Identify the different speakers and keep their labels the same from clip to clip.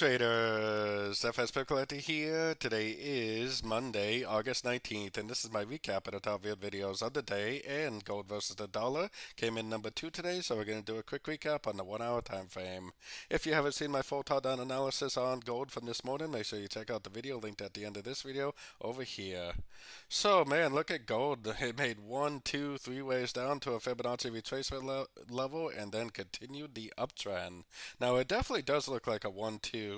Speaker 1: Traders, FX Pip Collector here. Today is Monday, August 19th, and this is my recap of the top videos of the day. And gold versus the dollar came in number 2 today, so we're going to do a quick recap on the 1 hour time frame. If you haven't seen my full top-down analysis on gold from this morning, make sure you check out the video linked at the end of this video over here. So, man, look at gold. It made 1, 2, 3 ways down to a Fibonacci retracement level and then continued the uptrend. Now, it definitely does look like a 1, 2.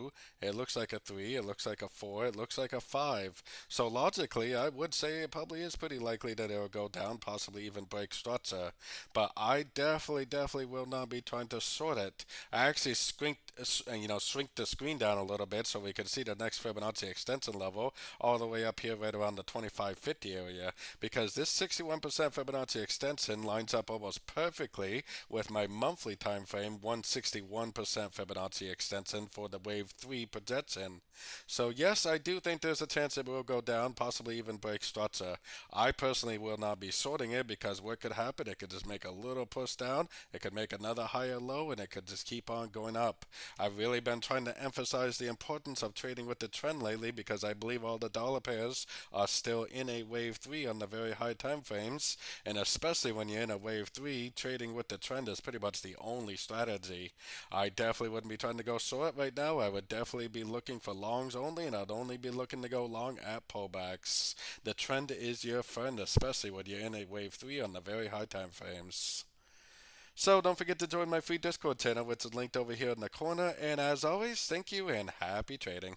Speaker 1: It looks like a 3. It looks like a 4. It looks like a 5. So, logically, I would say it probably is pretty likely that it will go down, possibly even break structure. But I definitely will not be trying to short it. I actually shrink the screen down a little bit so we can see the next Fibonacci extension level all the way up here right around the 2550 area, because this 61% Fibonacci extension lines up almost perfectly with my monthly time frame 161% Fibonacci extension for the wave 3 projection. So yes, I do think there's a chance it will go down, possibly even break structure. I personally will not be sorting it because what could happen, it could just make a little push down, it could make another higher low, and it could just keep on going up. I've really been trying to emphasize the importance of trading with the trend lately because I believe all the dollar pairs are still in a wave 3 on the very high time frames, and especially when you're in a wave 3, trading with the trend is pretty much the only strategy. I definitely wouldn't be trying to go short right now. I would definitely be looking for longs only, and I'd only be looking to go long at pullbacks. The trend is your friend, especially when you're in a wave 3 on the very high time frames. So don't forget to join my free Discord channel, which is linked over here in the corner. And as always, thank you and happy trading.